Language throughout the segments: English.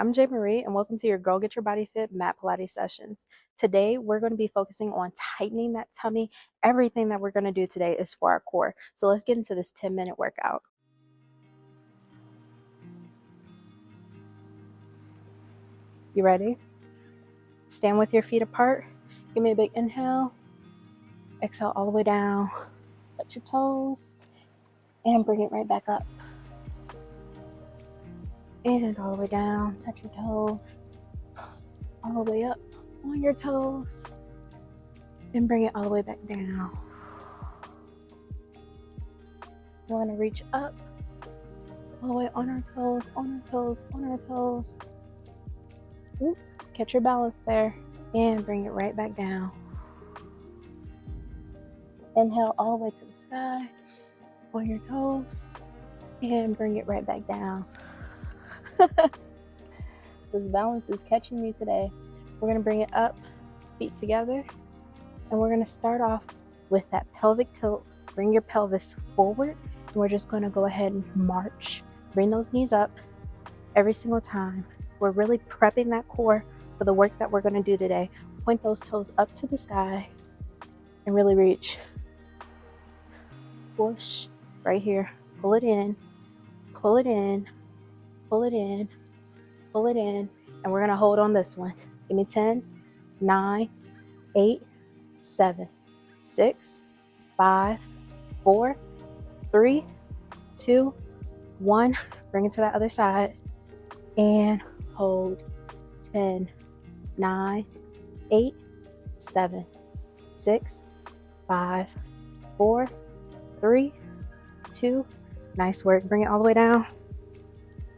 I'm Jay Marie, and welcome to your Girl Get Your Body Fit Mat Pilates sessions. Today, we're going to be focusing on tightening that tummy. Everything that we're going to do today is for our core. So let's get into this 10-minute workout. You ready? Stand with your feet apart. Give me a big inhale. Exhale all the way down. Touch your toes and bring it right back up. And all the way down. Touch your toes. All the way up on your toes. And bring it all the way back down. We're going to reach up, all the way on our toes, on our toes, on our toes. Oop, catch your balance there, and bring it right back down. Inhale all the way to the sky, on your toes, and bring it right back down. This balance is catching me today. We're going to bring it up, feet together, and we're going to start off with that pelvic tilt. Bring your pelvis forward, and we're just going to go ahead and march. Bring those knees up every single time. We're really prepping that core for the work that we're going to do today. Point those toes up to the sky and really reach. Push right here. Pull it in, pull it in, pull it in, pull it in, and we're going to hold on this one. Give me 10, 9, 8, 7, 6, 5, 4, 3, 2, 1. Bring it to that other side and hold. 10, 9, 8, 7, 6, 5, 4, 3, 2. Nice work. Bring it all the way down.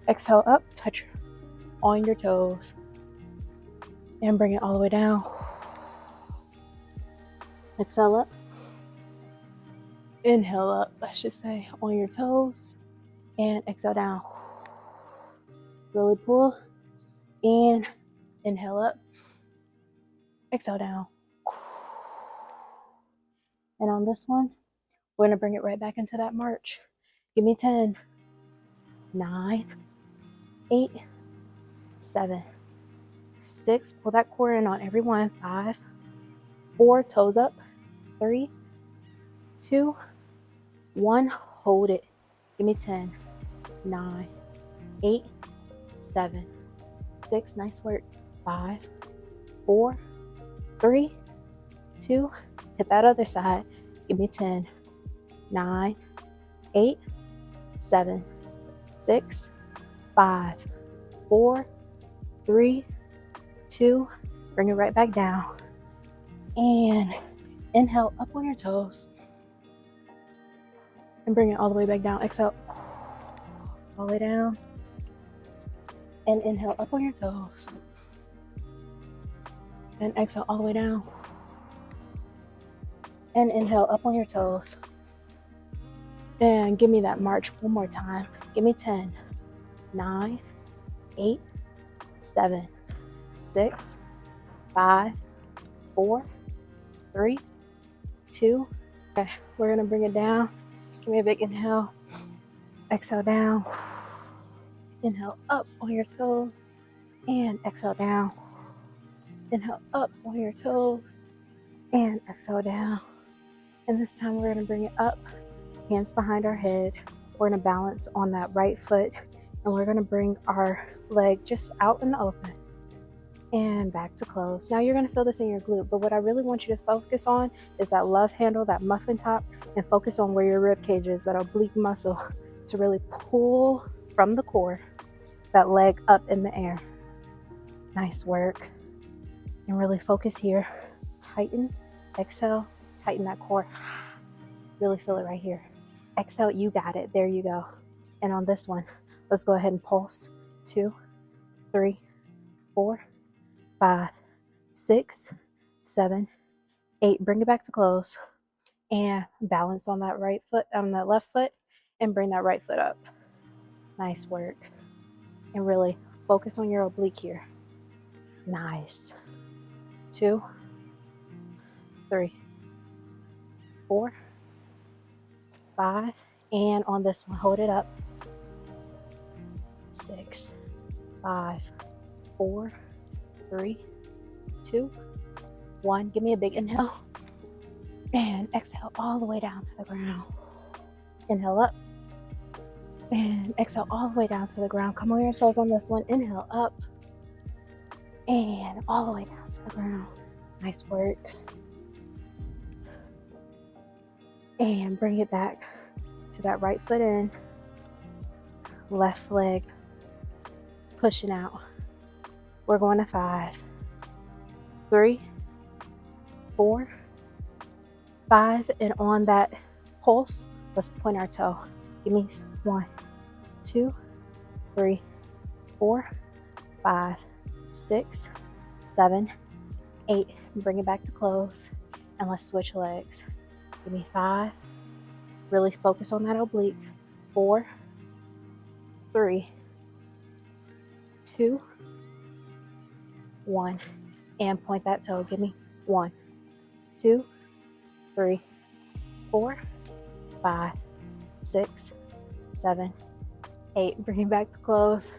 Exhale up, touch on your toes, and bring it all the way down. Exhale up. Inhale up, I should say, on your toes, and exhale down. Really pull, and inhale up, exhale down. And on this one, we're going to bring it right back into that march. Give me 10, 9, 8, 7, 6. Pull that core in on every one. 5, 4, toes up. 3, 2, 1. Hold it. Give me 10, 9, 8, 7, 6. Nice work. 5, 4, 3, 2. Hit that other side. Give me 10, 9, 8, 7, 6, 5, 4, 3, 2. Bring it right back down. And inhale up on your toes. And bring it all the way back down. Exhale all the way down. And inhale up on your toes. And exhale all the way down. And inhale up on your toes. And give me that march one more time. Give me 10, 9, 8, 7, 6, 5, 4, 3, 2. Okay, we're going to bring it down. Give me a big inhale. Exhale down. Inhale up on your toes. And exhale down. Inhale up on your toes. And exhale down. And this time we're going to bring it up. Hands behind our head. We're going to balance on that right foot. And we're going to bring our leg just out in the open. And back to close. Now you're going to feel this in your glute, but what I really want you to focus on is that love handle, that muffin top, and focus on where your rib cage is, that oblique muscle, to really pull from the core, that leg up in the air. Nice work. And really focus here. Tighten, exhale, tighten that core. Really feel it right here. Exhale, you got it. There you go. And on this one, let's go ahead and pulse. 2, 3, 4, 5, 6, 7, 8. Bring it back to close. And balance on that right foot, on that left foot, and bring that right foot up. Nice work. And really focus on your oblique here. Nice. 2, 3, 4, 5. And on this one, hold it up. 6, 5, 4, 3, 2, 1. Give me a big inhale. And exhale all the way down to the ground. Inhale up. And exhale all the way down to the ground. Come on your toes on this one. Inhale up. And all the way down to the ground. Nice work. And bring it back to that right foot in. Left leg pushing out. We're going to 5, 3, 4, 5. And on that pulse, let's point our toe. Give me 1, 2, 3, 4, 5, 6, 7, 8. Bring it back to close. And let's switch legs. Give me 5. Really focus on that oblique. 4, 3, 2, 1. And point that toe. Give me 1, 2, 3, 4, 5, 6, 7, 8. Bring it back to close.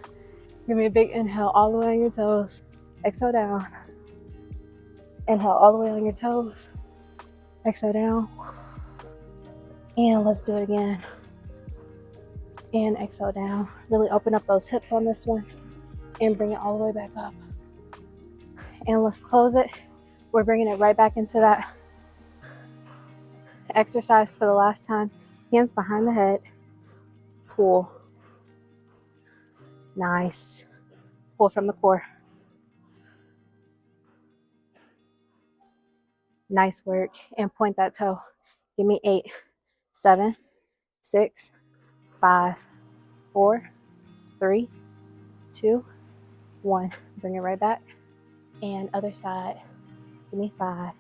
Give me a big inhale all the way on your toes. Exhale down. Inhale all the way on your toes. Exhale down. And let's do it again. And exhale down. Really open up those hips on this one. And bring it all the way back up. And let's close it. We're bringing it right back into that exercise for the last time. Hands behind the head. Pull. Nice. Pull from the core. Nice work. And point that toe. Give me 8, 7, 6, 5, 4, 3, 2, 1. Bring it right back. And other side. Give me 5.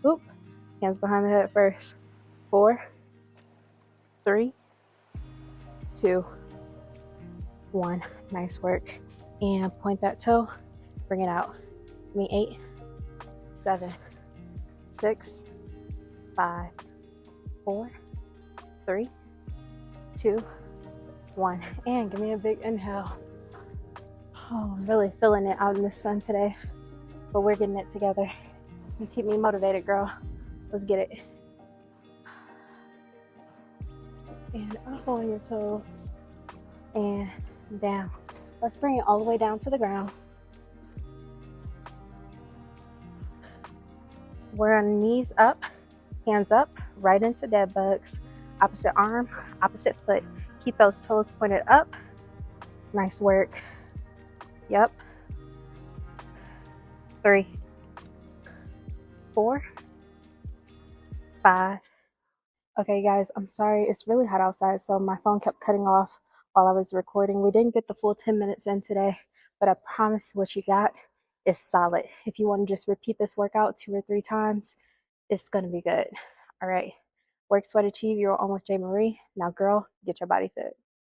Oop. Hands behind the head first. 4, 3, 2, 1. Nice work. And point that toe. Bring it out. Give me 8, 7, 6, 5, 4, 3, 2, 1. And give me a big inhale. Oh, I'm really feeling it out in the sun today, but we're getting it together. You keep me motivated, girl. Let's get it. And up on your toes and down. Let's bring it all the way down to the ground. We're on knees up, hands up, right into dead bugs. Opposite arm, opposite foot. Keep those toes pointed up. Nice work. Yep. 3, 4, 5. Okay, guys, I'm sorry. It's really hot outside, so my phone kept cutting off while I was recording. We didn't get the full 10 minutes in today, but I promise what you got is solid. If you want to just repeat this workout 2 or 3 times, it's going to be good. All right. Work, sweat, achieve. You're on with J. Marie. Now, girl, get your body fit.